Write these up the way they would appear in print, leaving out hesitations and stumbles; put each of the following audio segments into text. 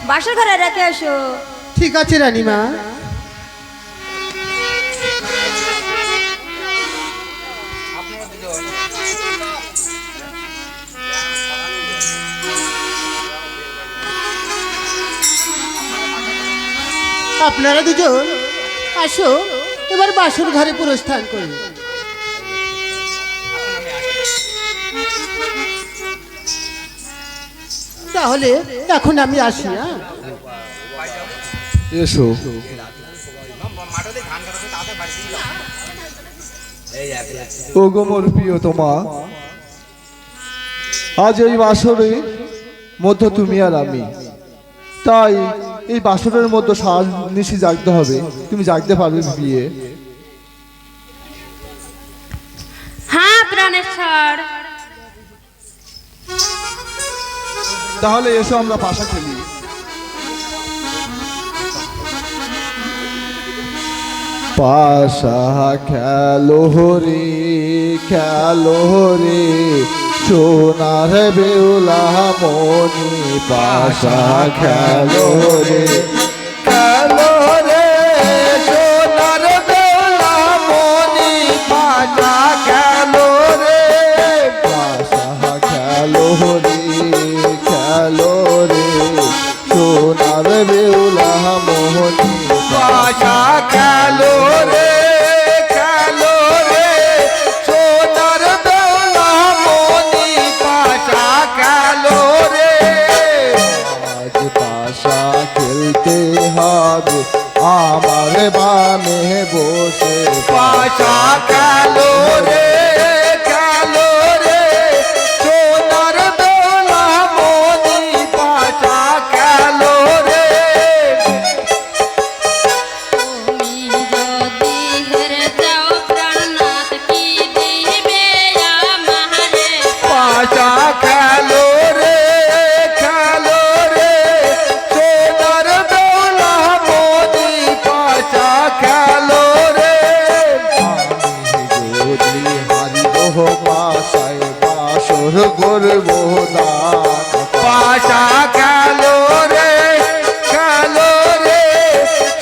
বাসর ঘরে রেখে এসো। ঠিক আছে রানীমা। আপনারা দুজন আসো, এবার বাসর ঘরে প্রস্থান করুন। তাহলে এখন আমি আসি। এসো। ওগো মোর প্রিয়তমা, আজ এই বাসরের মধ্যে তুমি আর আমি, তাই এই বাসরের মধ্যে সারা নিশি জাগতে হবে। তুমি জাগতে পারবে বিয়ে? হ্যাঁ প্রাণেশ্বর। তাহলে এসো আমরা পাশা খেলি। পাশা খেলো রে, খেলো রে সোনার বেউলা মনি, পাশা খেলো রে, খেলো রে সোনার বেউলা মনি, পাশা খেলো রে, পাশা খেলো রে, খেলো রে সোনার বেউলা মোহনী, পাশা খেলো রে, খেলো রে সোনার বেউলা মোহনী, পাশা খেলো রে। আজ পাশা খেলতে হবে আমার বামে বসে, পাশা খেলো রে, খেলো রে সোনার বেউলা মোহনী, পাশা খেলো রে। পাশা খেলো রে, খেলো রে সোনার বেউলা মোহনী, পাশা খেলো রে। আমি যদি হারিব পাশায় বাসর করব দান, পাশা খেলো রে, খেলো রে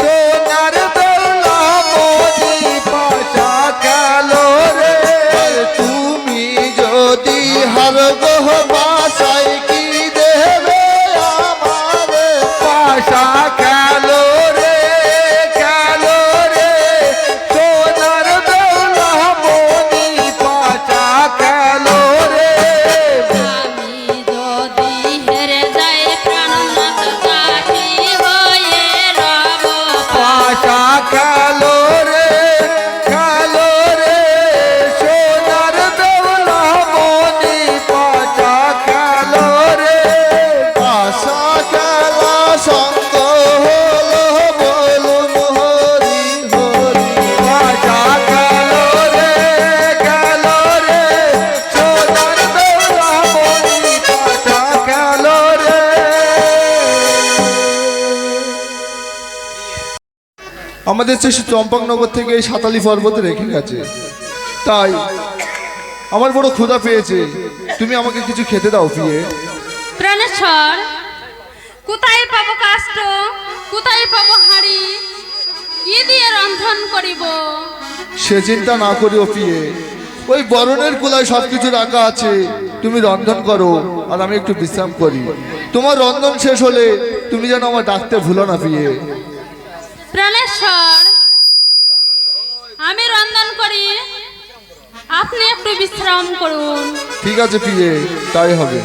সোনার বেউলা মোহনী, পাশা খেলো রে। তুমি যদি হারব বাসায় কি দেবে আমারে, পাশা খেলো রে, খেলো রে সোনার বেউলা মোহনী, পাশা খেলো রে। পাশা খেলো রে, খেলো রে সোনার বেউলা মোহনী, পাশা খেলো রে। পাশা খেলা সঙ্গ হলো বলুন হরি হরি, পাশা খেলো রে, খেলো রে সোনার বেউলা মোহনী, পাশা খেলো রে। আমাদের সে চম্পকনগর থেকে এই সাতালি পর্বতে রেখে গেছে, তাই আমার বড় ক্ষুধা পেয়েছে। তুমি আমাকে কিছু খেতে দাও প্রিয়ে। প্রাণেশ্বর, কোথায় পাবো কাষ্ঠ, কোথায় পাবো হাড়ি, কি দিয়ে রন্ধন করিব? সে চিন্তা না করিও প্রিয়ে, ওই বরণের কুলায় সবকিছু রাখা আছে, তুমি রন্ধন করো আর আমি একটু বিশ্রাম করি। তোমার রন্ধন শেষ হলে তুমি যেন আমার ডাকতে ভুলো না প্রিয়ে। প্রাণেশ্বর, আমি রন্ধন করি, আপনি একটু বিশ্রাম করুন। ঠিক আছে প্রিয়ে, তাই হবে।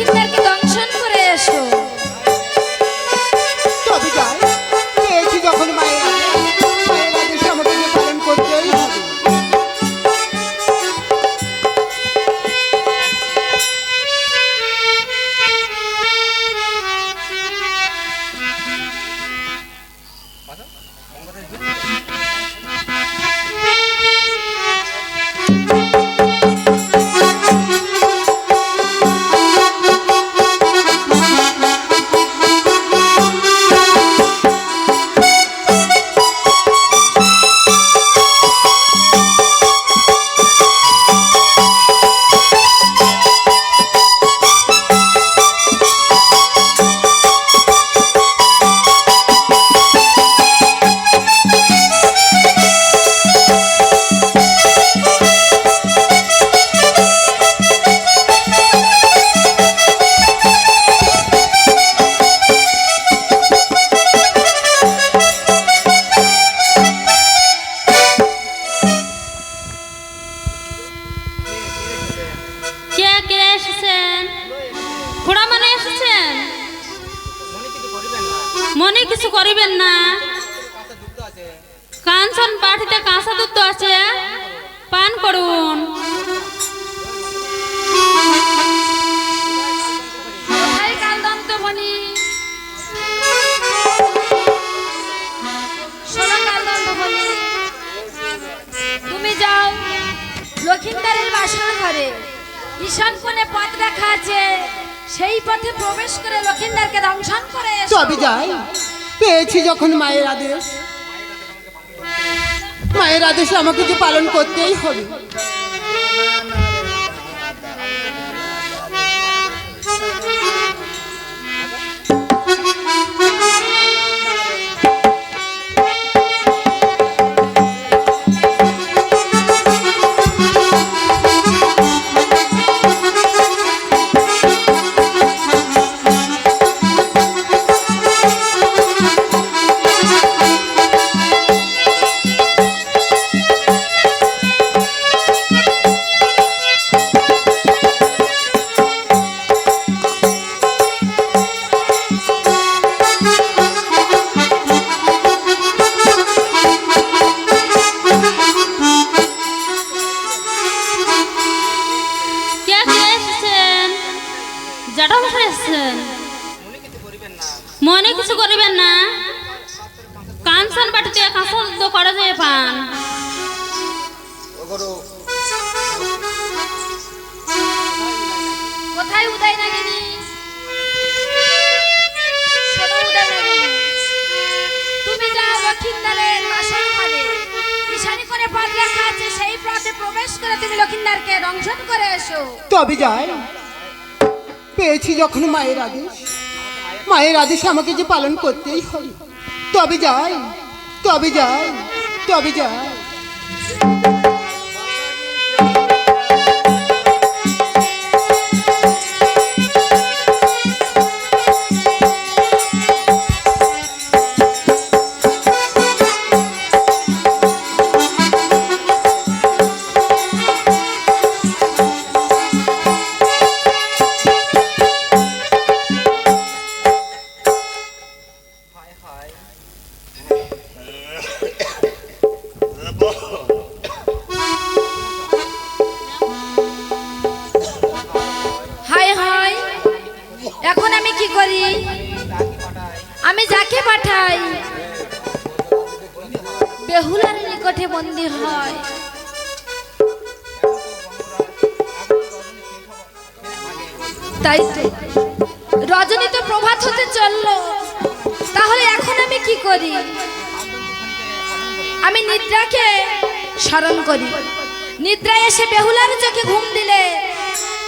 লক্ষিন্দরকে দংশন করে এসো। তবে যাই, পেয়েছি যখন মায়ের আদেশ আমাকে যে পালন করতেই হবে। কে কে এসেছেন? খুড়া মানে এসেছেন? মনে কিছু করিবেন না। কাঞ্চন বাটিতে কাঁচা দুধ আছে, পান করুন। কোথায় কালদন্তমণি? শোনো কালদন্তমণি, তুমি যাও লক্ষিন্দরের বাসর ঘরে। ঈশান কোণে পথ রাখা আছে, সেই পথে প্রবেশ করে লক্ষিন্দরকে দংশন করে এসো। তবে যাই, পেয়েছি যখন মায়ের আদেশ, মায়ের আদেশ আমাকে যে পালন করতেই হবে। কে কে এসেছেন? জ্যাঠামশাই এসেছেন। মনে কিছু করিবেন না। কাঞ্চন বাটিতে কাঁচা দুধ করা যায় পান। কোথায় উদয় নাগিনী? শোনো উদয় নাগিনী, তুমি যাও লক্ষিন্দরের বাসর ঘরে। ঈশানী কোণে পথ রাখা আছে, সেই পথে প্রবেশ করে তুমি লক্ষিন্দরকে দংশন করে এসো। তবে যাই, পেয়েছি যখন মায়ের আদেশ, মায়ের আদেশ আমাকে যে পালন করতেই হবে। তবে যাই, তবে যাই, তবে যাই। হায় হায়, এখন আমি কি করি? আমি যাকে পাঠাই বেহুলার নিকটে বন্দী হয়। তাই তো রজনী তো প্রভাত হতে চললো, তাহলে এখন আমি কি করি? আমি নিদ্রাকে স্মরণ করি। নিদ্রায় এসে বেহুলার চোখে ঘুম দিলে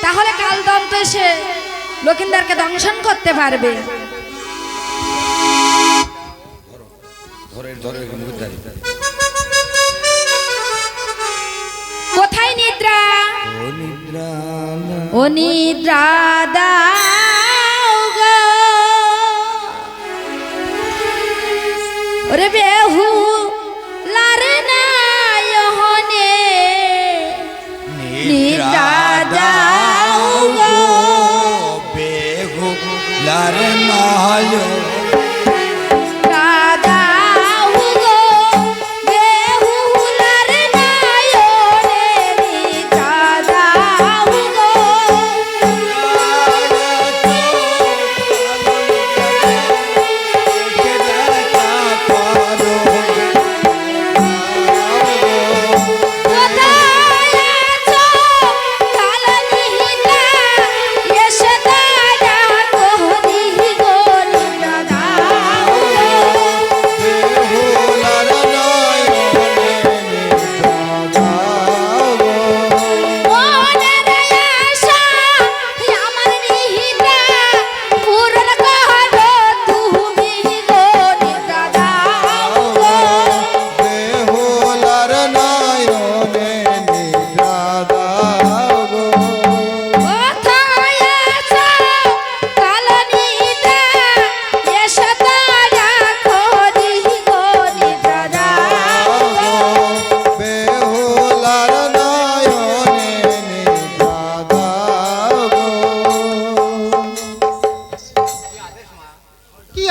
তাহলে কাল দন্ত এসে লক্ষিন্দরকে দংশন করতে পারবে। কোথায় নিদ্রা? ও নিদ্রা দাও গো, ওরে বেহুলার নায়নে নিদ্রা দাও গো,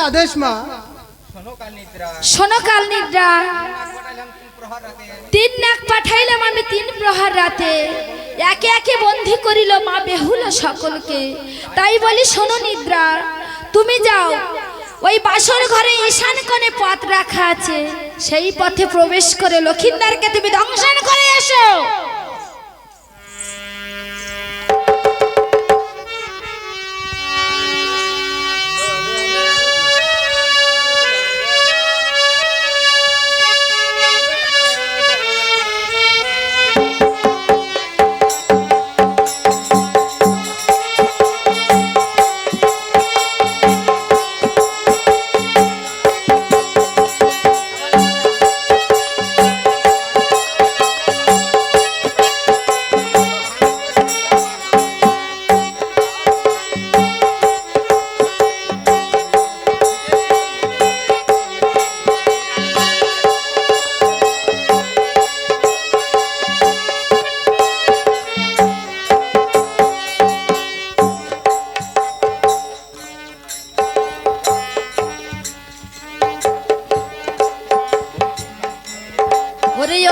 আদেশ মা? শোনো কাল নিদ্রা, 3 নাক পাঠাইলাম আমি 3 প্রহার রাতে, একে একে বন্দী করিল মা বেহুলা সকলকে। তাই বলি শোনো নিদ্রা, তুমি যাও ওই বাসর ঘরে ঈশান কোণে পথ রাখা আছে, সেই পথে প্রবেশ করে লক্ষিন্দারকে তুমি দংশন করে এসো।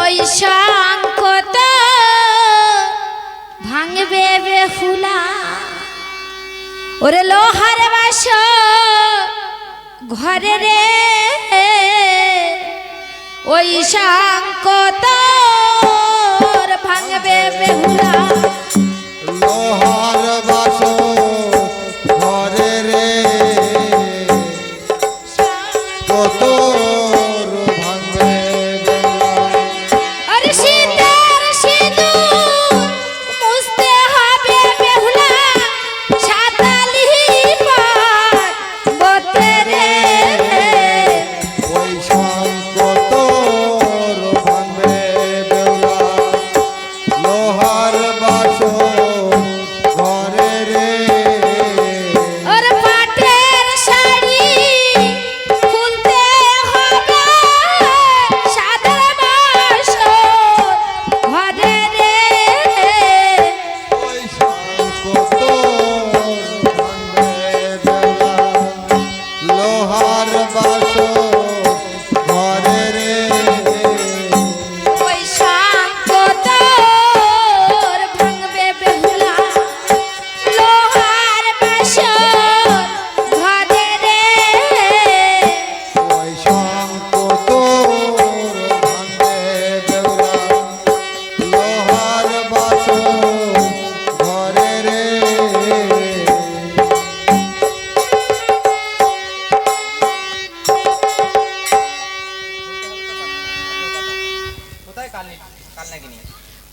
ওই শঙ্খ তো ভাঙবে বেহুলা, ওরে লোহার বাস ঘরে রে, ওই শঙ্খ তো ভাঙবে বেহুলা, লোহার বাস ঘরে রে, কত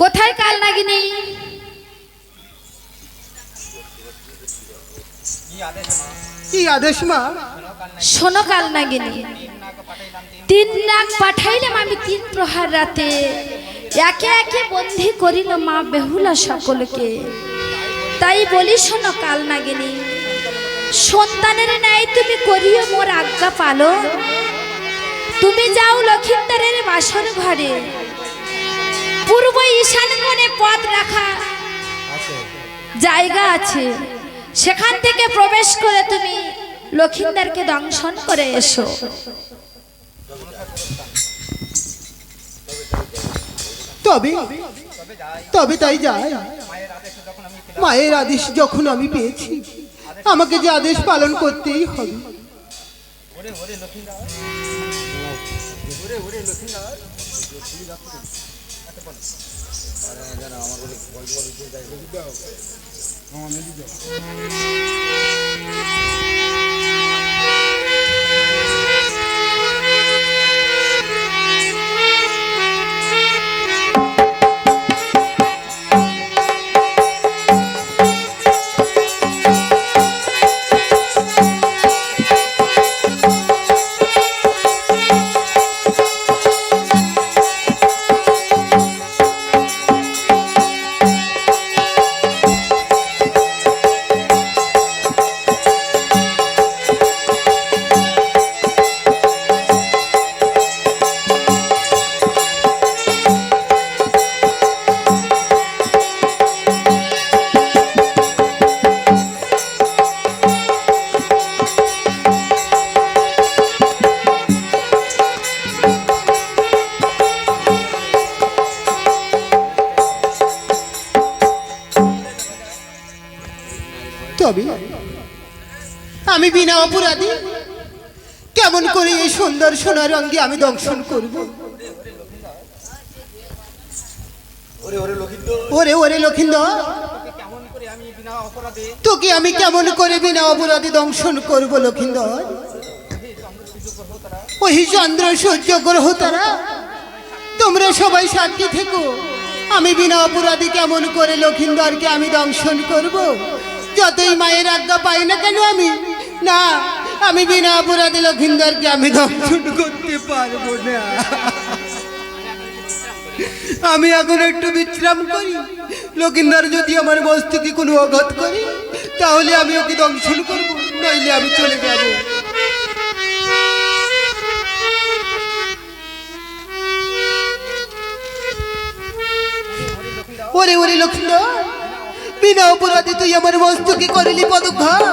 কোথায় কাল নাগিনী? কি আদেশ মা? শোনো কাল নাগিনী, 3 নাক পাঠাইলাম আমি 3 প্রহার রাতে, একে একে বন্দী করিল মা বেহুলা সকলকে। তাই বলি শোনো কাল নাগিনী, সন্তানের ন্যায় তুমি করিও মোর আজ্ঞা পালন। তুমি যাও লক্ষিন্দরের বাসর ঘরে, পূর্ব ঈশান কোণে পথ রাখা জায়গা আছে, সেখান থেকে প্রবেশ করে তুমি লক্ষিন্দরকে দংশন করে এসো। তবে তবে তাই যায়। মায়ের আদেশ যখন আমি পেয়েছি, আমাকে যে আদেশ পালন করতেই হবে। তবে আমি বিনা অপরাধী কেমন করে এই সুন্দর সোনার অঙ্গে আমি দংশন করব? ওরে ওরে লক্ষিন্দর, তোকে আমি কেমন করে বিনা অপরাধী দংশন করব লক্ষিন্দর? ওই চন্দ্র সূর্য গ্রহ তারা তোমরা সবাই সাক্ষী থেকো, আমি বিনা অপরাধী কেমন করে লক্ষিন্দরকে আমি দংশন করব? যতই মায়ের আজ্ঞা পাই না কেন আমি না, আমি বিনা অপরাধী লক্ষিন্দরকে আমি দংশন করতে পারবো না। আমি এখন একটু বিশ্রাম করি, লক্ষিন্দর যদি আমার বস্তুকে কোনো আঘাত করে তাহলে আমি ওকে দংশন করব, নইলে আমি চলে যাব। ওরে ওরে লক্ষিন্দর, বিনা অপরাধে তুই আমার বস্তুকে করলি পদঘাত।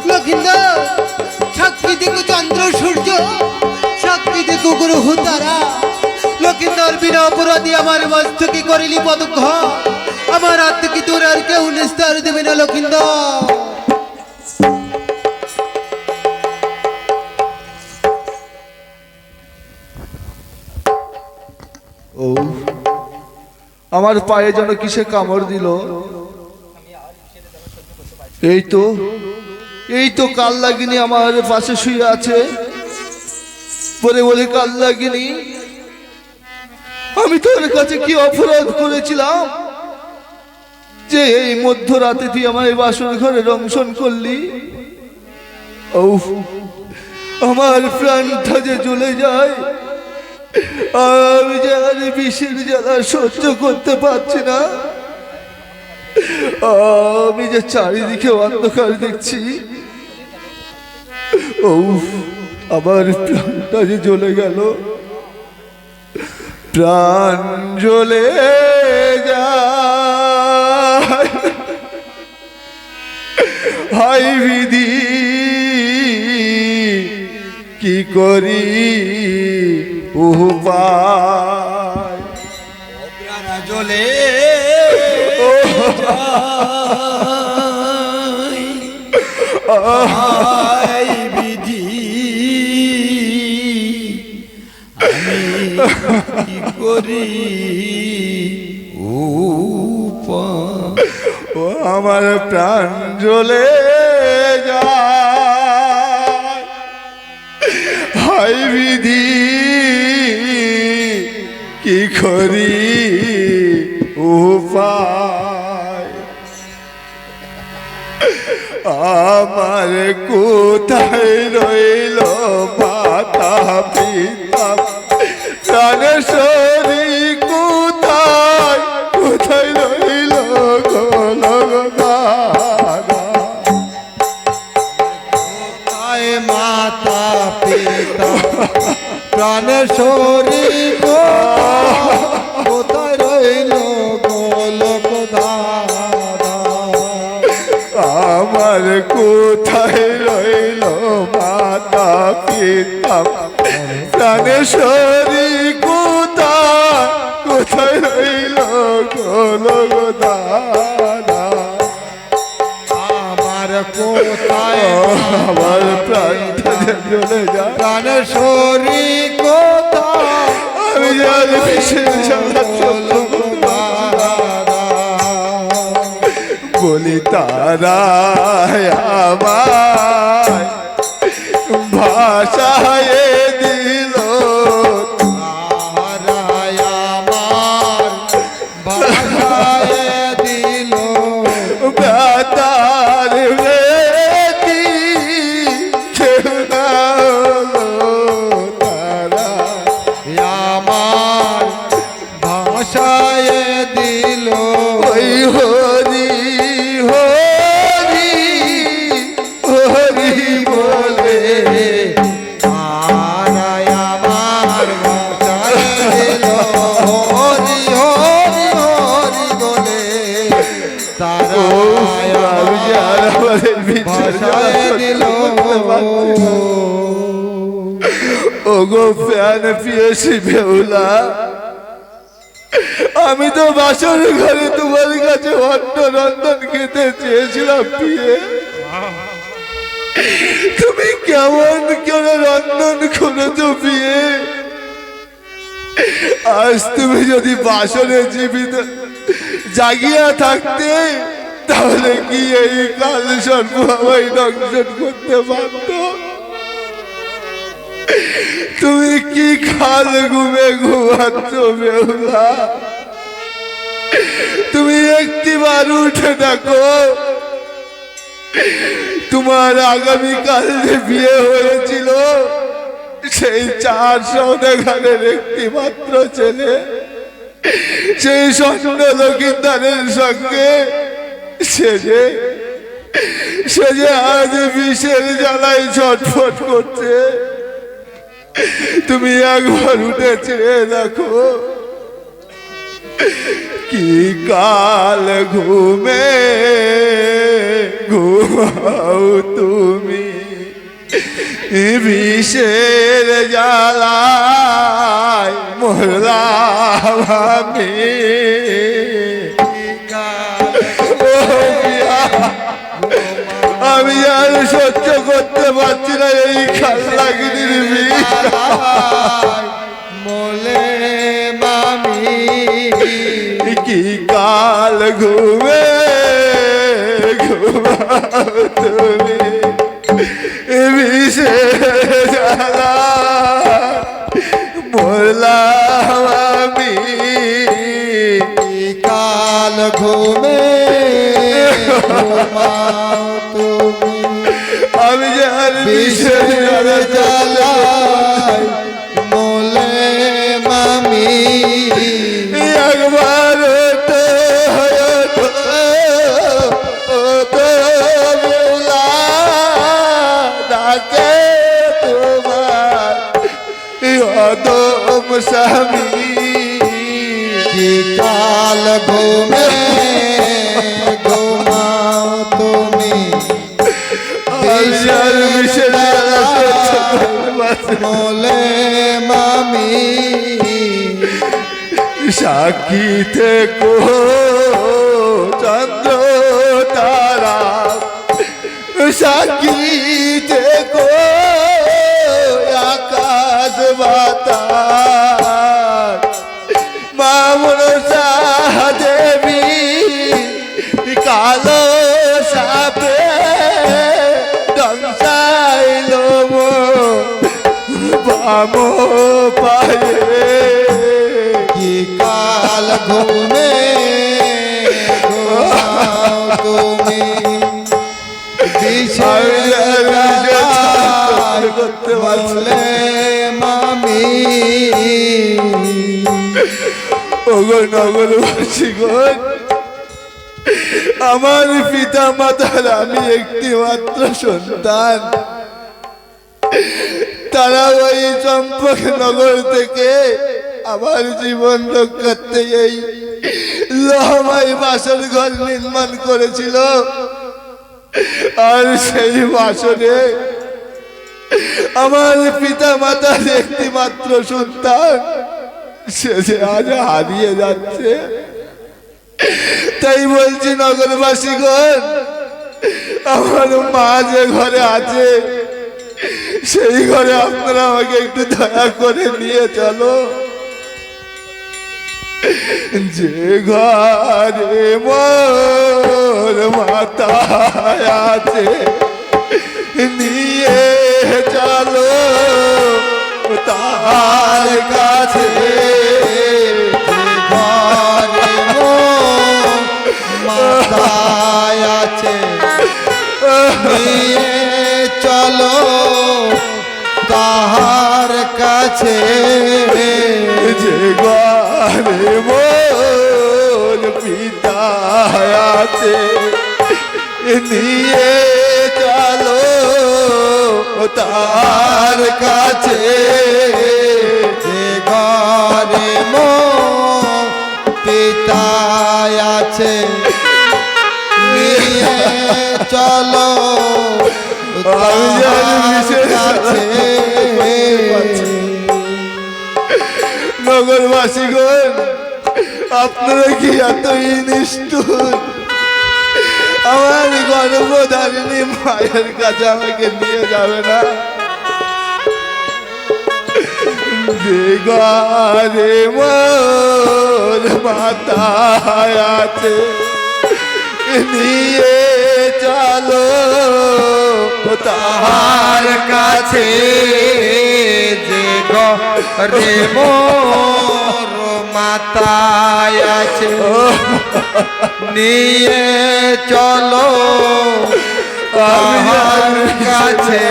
লক্ষিন্দর, সাক্ষী দেখো চন্দ্র সূর্য, সাক্ষী দেখো গ্রহ তারা, লক্ষিন্দর বিনা অপরাধী আমার বস্তুকে করলি পদঘাত। আমার হাত থেকে তোর আর কেউ নিস্তার দেবে না লক্ষিন্দর। ও আমার পায়ে যেন কিসে কামড় দিল। এই তো কাল লাগিনি আমার পাশে শুয়ে আছে। পরে বলে কাল লাগিনি, আমি তোর কাছে কি অপরাধ করেছিলাম যে এই মধ্যরাতে তুই আমার এই বাসর ঘরে দংশন করলি? ও আমার প্রাণটা যে জ্বলে যায়, আমি যে আর বিষের জ্বালা সহ্য করতে পারছি না। আমি যে চারিদিকে অন্ধকার দেখছি, ও আমার প্রাণটা যে জ্বলে গেল, প্রাণ জ্বলে যায়। হাই বিধি কি করি উপায়, প্রাণ জ্বলে যায় বিধি আমি কি করি উপায়। ও আমার প্রাণ জ্বলে যায়, হাই বিধি কি করি উপায়। আমার কোথায় রইল মাতা পিতা, প্রাণেশ্বরী কোথায় কোথায় রইল গোলগদারা। কোথায় মাতা পিতা প্রাণেশ্বরী কোথায় রইল গোলকধারা। আমার কোথায় রইল মাতা পিতা, প্রাণেশ্বরী কোথায় কোথায় রইল গোলগদারা। আমার কোথায় আমার প্রাণটা জ্বলে যায়, প্রাণেশ্বরী কোথায় আমি জানি বিষের জ্বালা সহ্য করতে বলি তারা আমায় ভাষায় দিল, তারায় আমার ভাষায় দিল। বেতার বেতি কেউ না হলো তারা, আমার ভাষায় দিল। ওই হরি হরি হরি বলে তারায় আমার ভাষায় দিল। হরি হরি হরি বলে তারায় আমি যে আর আমাদের বিচার ভাষায় দিল। ওগো প্যান পিয়েছি বেহুলা, আমি তো বাসর ঘরে তোমার কাছে অন্ন রন্ধন খেতে চেয়েছিলাম প্রিয়ে। তুমি কেমন করে রন্ধন করেছো প্রিয়ে? আজ তুমি যদি বাসরে জীবিত জাগিয়া থাকতে তাহলে কি এই কাল সর্প আমায় দংশন করতে পারত? তুমি কি খাল ঘুমে ঘুমাচ্ছ বেহুলা? তুমি একটিবার উঠে দেখো, তোমার আগামীকাল যে বিয়ে হয়েছিল সেই 4 সওদাগরের একটি মাত্র ছেলে সেই স্বর্ণ লক্ষিন্দারের সঙ্গে সে যে আজ বিষের জ্বালায় ছটফট করছে। তুমি একবার উঠে চেয়ে দেখো, কি কাল ঘুমে ঘুমাও তুমি বিষের জ্বালায় মরলাম আমি। আমি আর সহ্য করতে পারছি না এই খাল্লাগিনীর বিষ। মোলে মামি কি কাল ঘুমে ঘুমাও তুমি বিষের জ্বালায় মরলাম আমি। কাল ঘুমে ঘুমাও তুমি আমি যে আর বিষের জ্বালায় মোলে মামি। একবার ডাকে তোমার অদম স্বামী। কি কাল ঘুমে ঘুমাও তুমি বিষের মোলে মামি। সাক্ষী থেকো চন্দ্র তারা, সাক্ষী থেকো আকাশ বাতাস, মা মনসা দেবী কালো সাপে দংশাইল বাম পায়ে। কি কাল ঘুমে ঘুমাও তুমি বিষের জ্বালায় মোলে মামি। ওগো নগরবাসীগণ, আমার পিতা মাতার আমি একটি মাত্র সন্তান। তারা ওই চম্পক নগর থেকে আমার জীবন রক্ষার্থে এই লোহময় বাসর ঘর নির্মাণ করেছিল। আর সেই বাসরে আমার পিতা মাতার একটি মাত্র সন্তান সে যে আজ হারিয়ে যাচ্ছে। তাই বলছি নগরবাসীগণ, আমার মা যে ঘরে আছে সেই ঘরে আপনারা আমাকে একটু দয়া করে নিয়ে চলো। যে ঘরে মোর মাতায় আছে নিয়ে চলো তার কাছে। ঘরে মাথায় আছে নিয়ে চলো তাহার কাছে। যে ঘরে মোর পিতা আছে নিয়ে চলো তার কাছে। যে ঘরে পিতা আছে নিয়ে চলো তাহার কাছে। নগরবাসীগণ, আপনারা কি এতই নিষ্ঠুর? আমার গর্ভধারিণী মায়ের কাছে আমাকে নিয়ে যাবে না? ঘরে মোর মাথায় আছে, নিয়ে চলো তাহার কাছে। যে ঘরে মোর মাতায় আছে, নিয়ে চলো তাহার কাছে।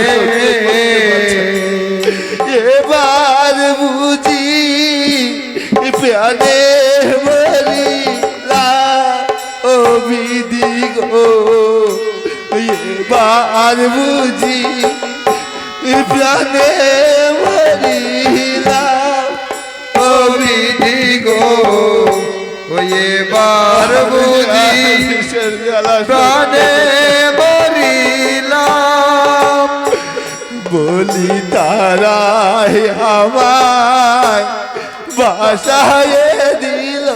এবার বুঝি প্রাণে মরিলা ও বিধি গো, এবার বুঝি প্রাণে মরিলা ও বিধি গো, এবার বুঝি প্রাণে মরিলাম। বলি তারাই আমায় বাসায় দিল,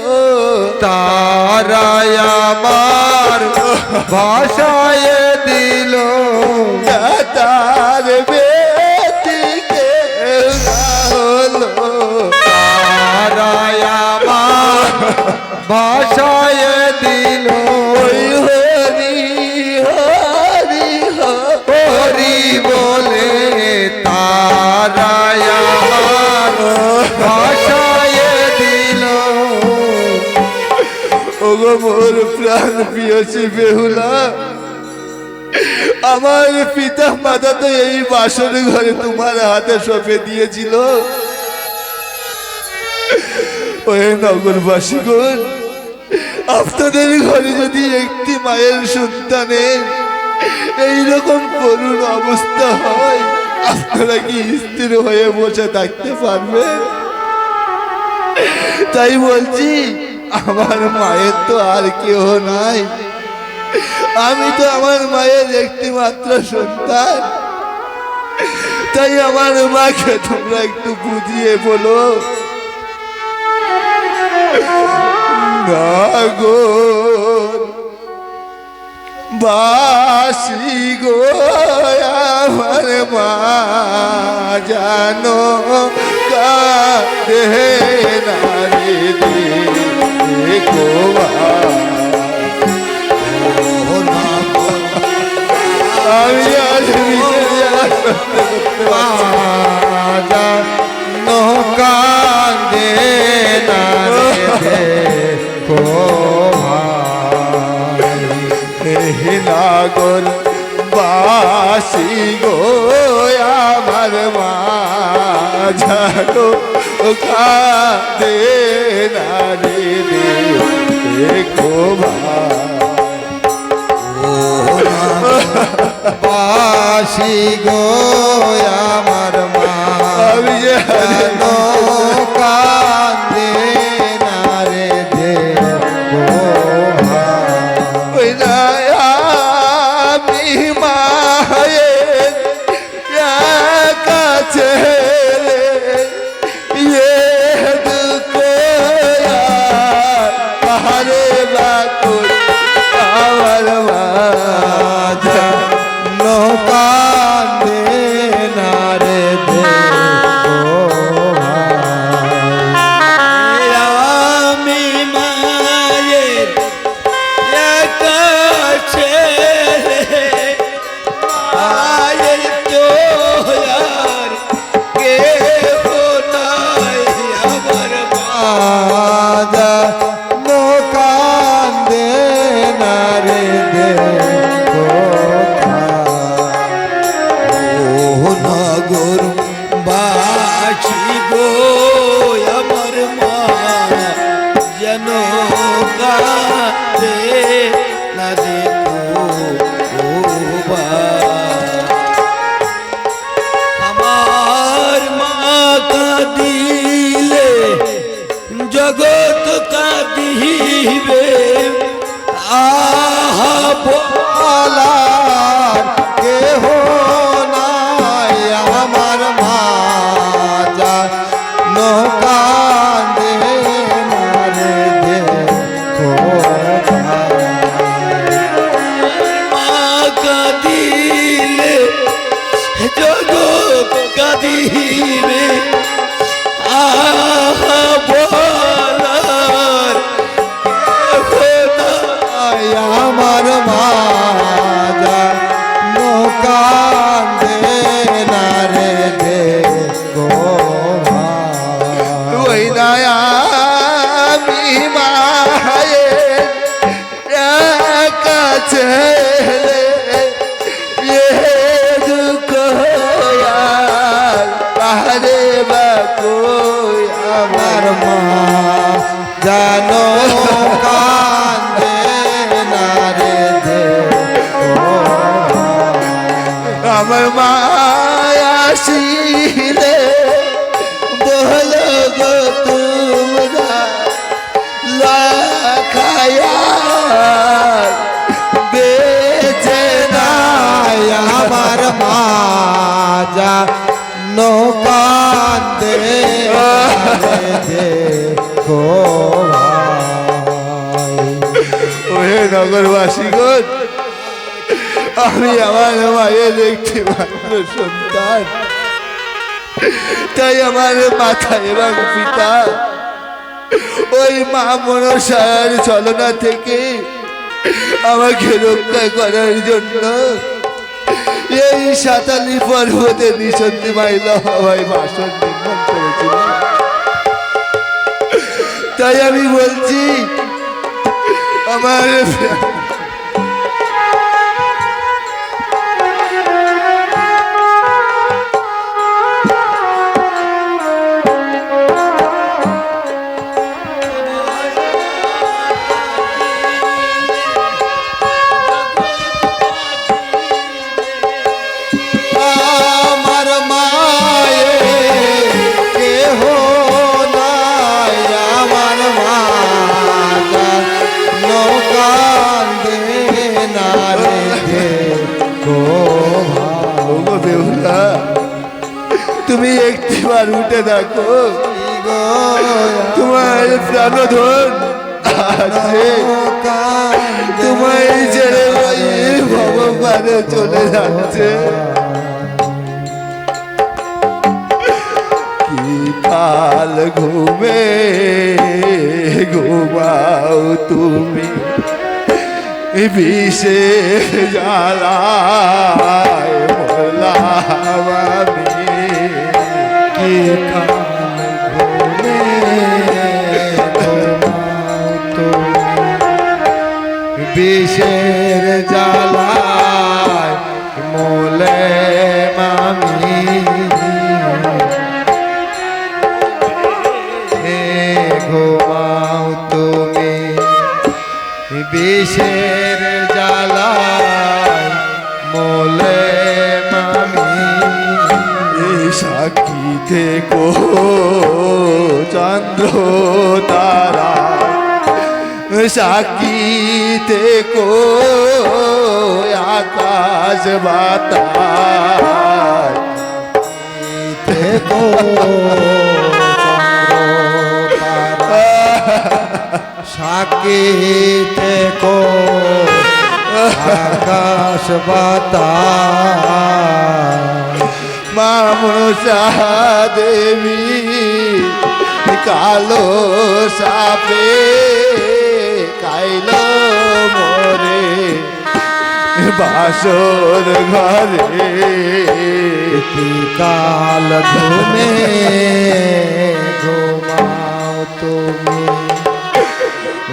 তারাই আমার ভাষায় দিল। তার বেটিকে হলো, তারাই আমার ভাষায় দিল। ওই হরি হরি হরি বলে তারাই আমার ভাষায় দিল। ওগো মোর প্রাণ প্রিয়সী বেহুলা, আমার পিতা মাতা তো এই বাসর ঘরে তোমার হাতে সঁপে দিয়েছিল। ওই নগরবাসীগণ, আপনাদের ঘরে যদি একটি মায়ের সন্তানের এইরকম করুণ অবস্থা হয়, আপনারা কি স্থির হয়ে বসে থাকতে পারবেন? তাই বলছি, আমার মায়ের তো আর কেউ নাই, আমি তো আমার মায়ের একটি মাত্র সন্তান। তাই আমার মাকে তোমরা একটু বুঝিয়ে বলো নাগর বাসি গো, আমার মা জানো কাঁদে না রে দেখো আমি আজ কান্দে না দেখো নাগর বাসি গো, আমার মা জানো কাঁদে না রে দেখো বাসি গো, আমার মা আমি জানো কান্দে না রে দেখো ওই না আমি মায়ের কাছে দুঃখ আহারে বাকুর আমার মা জানো কান্দে না রে দেখো আমি মায়ের কাছে মায়ের তো আর কেউ নাই, আমার জানো কান্দে না রে দেখো ও নগর বাসি গো, আমার মা যেন কাঁদে না দেখো বা। আমার মা কাঁদিলে জগৎ কাঁদিবে, আহা বলার কেহ নাই, আমার মা জানো কান্দে না রে জগৎ কাঁদিবে আহা বলার কেহ নাই আমার মা জানো কান্দে না রে দেখো ভাই। ওই না আমি মায়ের কাছে পাহাড়ে বা কই আমার মা জানো কান্দে না রে দেখো আমার মা আসিলে বল গো তোমরা লাখায়া বেঁচে নাই আমার মা জানো কান্দে না রে দেখো ভাই। ওহে নগরবাসীগণ, আমি আমার মায়ের একটি মাত্র সন্তান, তাই আমার মাতা এবং পিতা ওই মা মনসার ছলনা থেকে আমাকে রক্ষা করার জন্য এই সাতালি পর্বতে নিঃসন্দি মাইলা হওয়ায় বাসন নির্মাণ করেছিল। তাই আমি বলছি আমার আমার মায়ে কেহ নাই আমার মা জানো কান্দে না রে দেখো ভাই। ওগো বেহুলা, তুমি একটিবার উঠে দেখো, তোমার প্রাণধন আছে, তোমায় ছেড়ে ওই ভগবানে চলে যাচ্ছে। কি কাল ঘুমে ঘুমাও তুমি বিষে জ্বালায় মরলাম আমি। কি কাল ঘুমে ঘুমাও তুমি বিষের জ্বালায় মোলে মামি ঘুমাও তুমি বিষের জ্বালায় মোলে মামি সাক্ষী থেকো চন্দ্র তারা, সাক্ষী থেকো আকাশ বাতাস, থেকো সাক্ষী থেকো আকাশ বাতাস। মা মনসা দেবী কালো সাপে খাইল মরে বাসর ঘরে। কাল ঘুমে ঘুমাও তুমি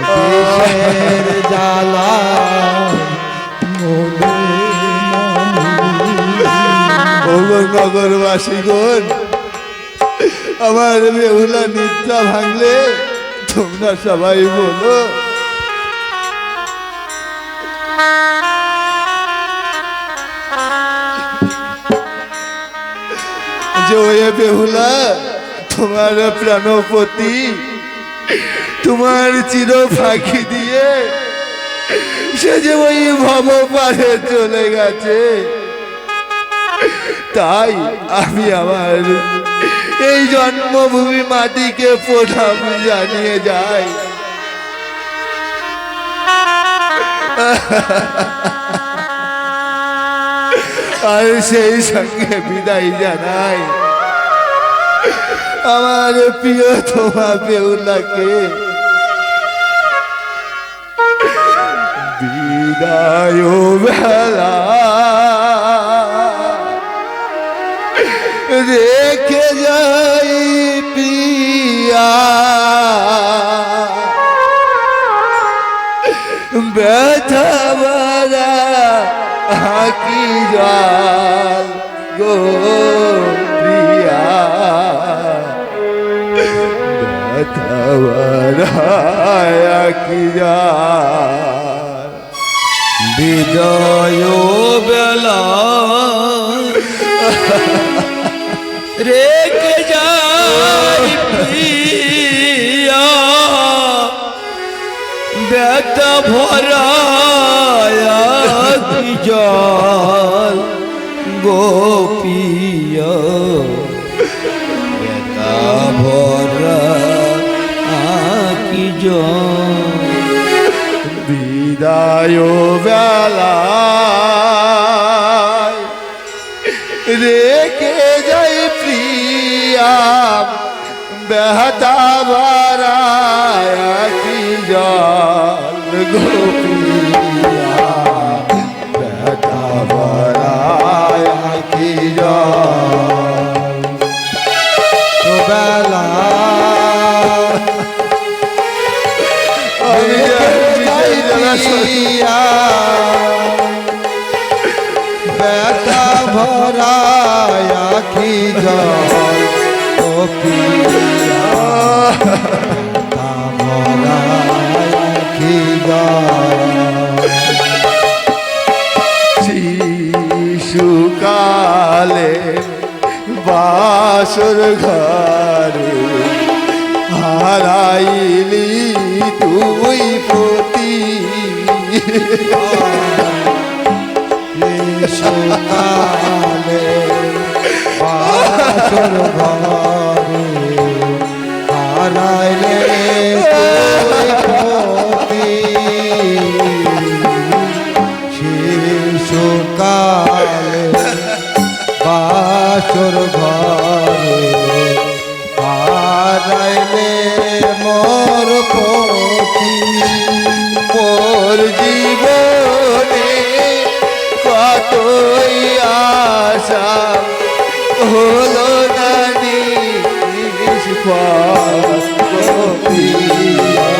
বিষের জ্বালা নগরবাসীগণ, আমার বেহুলা নিদ্রা ভাঙলে তোমরা সবাই বলো যে ওয়ে বেহুলা, তোমার প্রাণপতি তোমার চির ফাঁকি দিয়ে সে যে ওই ভব পারে চলে গেছে, তাই আমি আমার এই জন্মভূমি মাটিকে প্রণাম জানিয়ে যাই। আর সেই সঙ্গে বিদায় জানাই আমার প্রিয় তোমা বেহুলাকে। বিদায় বেলা রেখে যাই প্রিয়া, ব্যথা বারা হাকি জল গো প্রিয়া, ব্যথা বারা হাকি জল। বিদায় বেলা রেখে যাই প্রিয়া, ব্যথা ভরা কি জল গোপিয়া, ব্যথা ভরা কি জল। বিদায় বেলা রেখে যাই প্রিয়া, ব্যথা ভরা কি জল গোপিয়া, ব্যথা ভরা কি জল। তো বেলা ব্যথা ভরা কি জল গোপিয়া, ব্যথা ভরা কি জল। শিশুকালে বাসর ঘরে হারাইলি তুই পতি, সকালে বাসর ঘরে হারাইলে পতি, শিশুকালে বাসর ঘরে হারাইলে মোর পতি। মোর জীবনে কতই আশা হলো না নিষ্ফল গোপিয়া,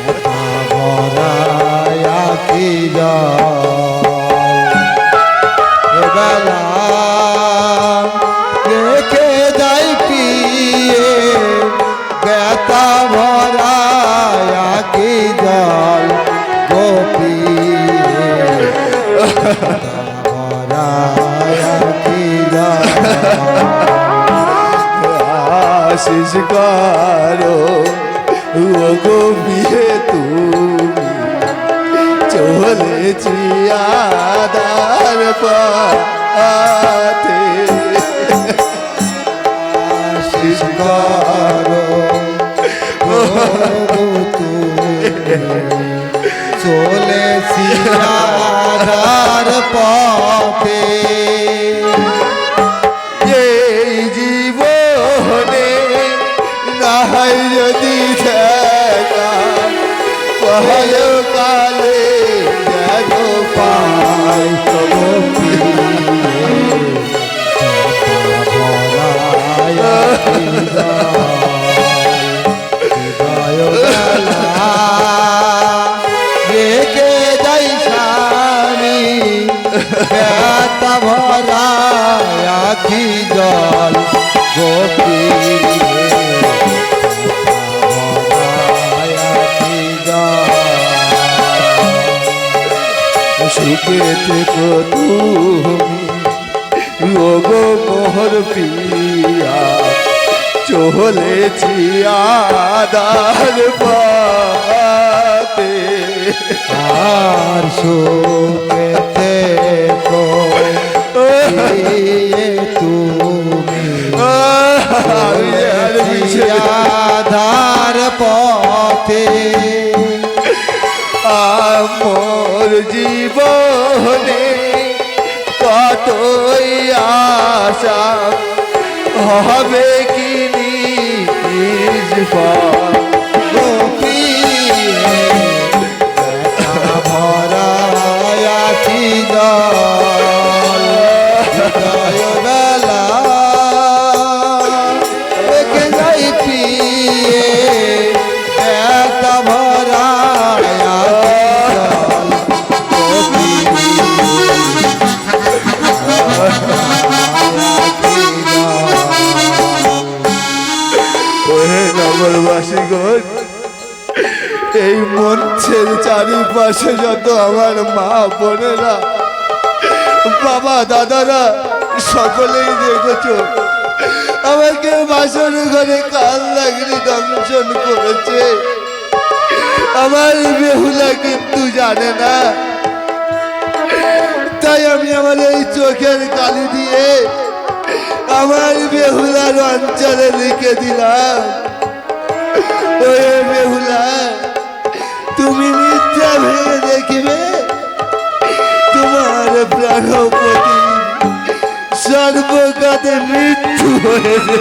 ব্যথা ভরা কি জল। বেলা রেখে যাই পিয়ে, ব্যথা ভরা কি জল গোপী, ব্যথা ভরা কি জল। আশিস করো ও গো বিয়ে তুমি, চলেছি আদার পথে। আশিস করো ও তুমি, চলেছি আধার পথে। এই জীবনে নাহাই যদি দেখা পায় কালে যেন পাই তবু রেখে যাই স্বামী, ব্যথা ভরা কি জল গোপী, কি জল। সুখে থেকো তুমি ও গো মোহর পিয়া, চলেছি আদার পথে। আর সুখে থেকো তুমি, আধার পথে। মোর জীবনে হবে কি নিজ ভরা আখি জল হৃদয় বেলা রেখে যাই পিয়ে ব্যথা ভরা নগরবাসীগণ, এই মঞ্চের চারিপাশে যত আমার মা বোনেরা, বাবা দাদারা সকলেই দেখেছো আমাকে বাসর ঘরে কাল লাগলি দংশন করেছে। আমার বেহুলা কিন্তু জানে না, তাই আমি আমার এই চোখের কালি দিয়ে আমার বেহুলার অঞ্চলে লিখে দিলাম, ওই বেহুলা তুমি মিথ্যা ভেবে দেখিবে তোমার প্রাণপতি সর্বকাতে মৃত্যু হয়েছে।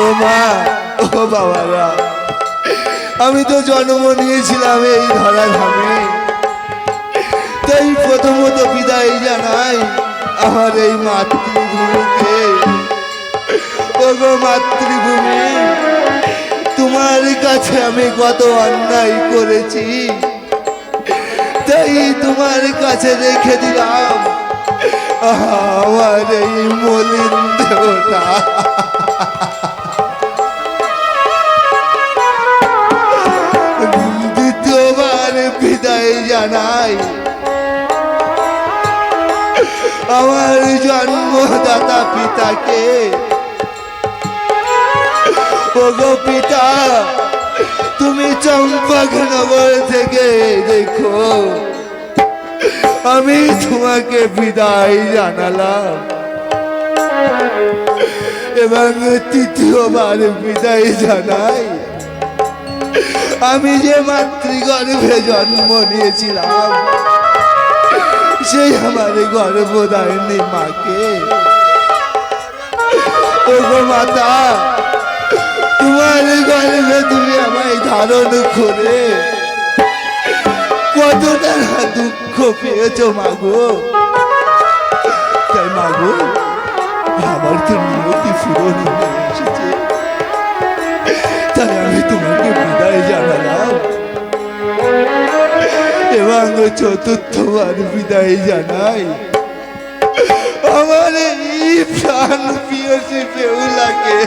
ও মা, ও বাবারা, আমি তো জন্ম নিয়েছিলাম এই ধরাধামে, তাই প্রথমত বিদায় জানাই আমার এই মাতৃভূমিকে। ও গো মাতৃভূমি, তোমার কাছে আমি কত অন্যায় করেছি, তাই তোমার কাছে রেখে দিলাম আমার এই মলিন দেহটা। দ্বিতীয়বার বিদায় জানাই আমার জন্মদাতা পিতাকে। ওগো পিতা, তুমি চম্পকনগর থেকে দেখো আমি তোমাকে বিদায় জানালাম, এবং তৃতীয়বার বিদায় জানাই আমি যে মাতৃগর্ভে জন্ম নিয়েছিলাম সেই আমার গর্ভধারিণী মাকে। ওগো মাতা, তোমার গর্ভে তুমি আমায় ধারণ করে কতটা দুঃখ পেয়েছো মাগো। তাই মাগো, আমার তো নিয়তি পূরণ হয়ে এসেছে, তাই আমি তোমাকে বিদায় জানালাম, এবং চতুর্থবার বিদায় জানাই আমার এই প্রাণ প্রিয়সী বেহুলাকে।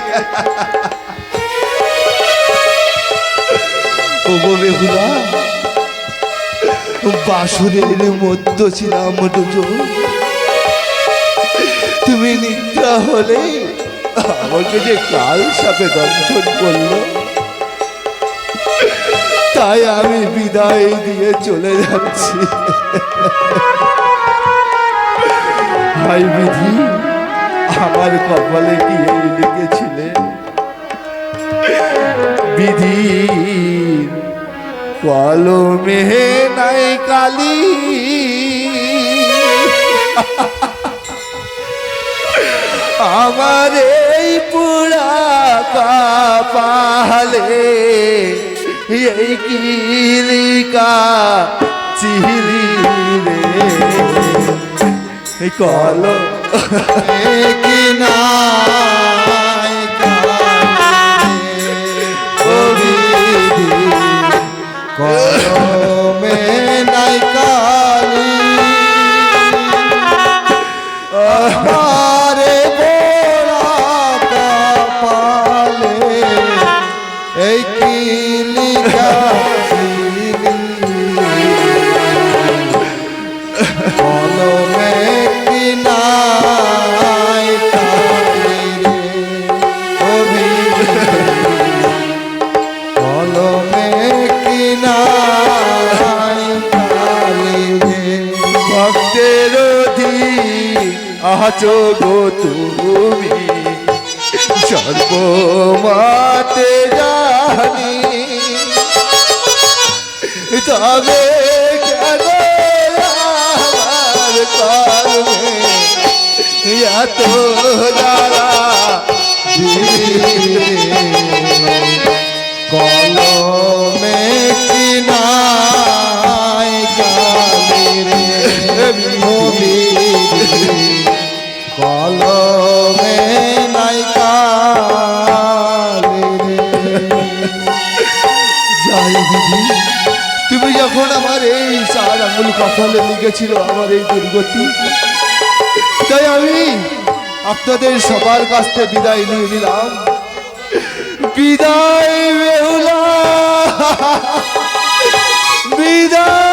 ওগো বেহুলা, বাসুরের মধ্য ছিলাম দুজন, তুমি নিদ্রা হলে আমাকে যে কাল সাপে দংশন করলো, তাই আমি বিদায় দিয়ে চলে যাচ্ছি। ভাই বিধি আমার কপালে কি এই লিখেছিলেন? বিধি কলমে নাই কালি, আমার এই পুরা কপালে এই কিলিকা চিলি রে কলম কিনা কলমে নাই কালি, আরে বোরা কপালে এই কিলিকা কলমে কিনাই কালি রে কলমে কিনাই কালি রে। ভক্তের আছো গো তুমি সর্বমাতে জানি, তবে কেন কর্মে এত জ্বালা কলমে কি নাই গালি রে নবী কলমে নাই গালি রে যাই দিদি, তুমি যখন আমার এই 4 আঙ্গুল কপালে লিখেছিল আমার এই দুর্গতি, তাই আমি আপনাদের সবার কাছ থেকে বিদায় নিয়ে নিলাম। বিদায় বেহুলা, বিদায়।